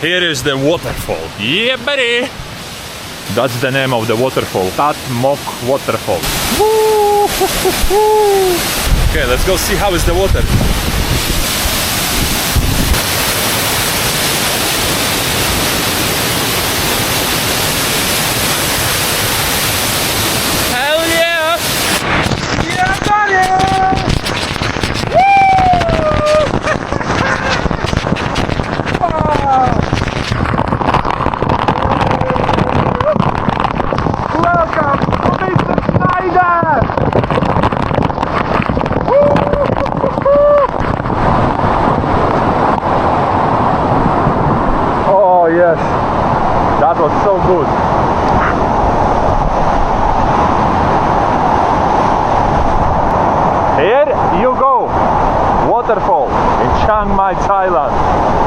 Here is the waterfall. Yeah, buddy! That's the name of the waterfall. Tat Mok Waterfall. Woo! Okay, let's go see how is the water. Hell yeah! Yeah, buddy! Yes, that was so good. Here you go, waterfall in Chiang Mai, Thailand.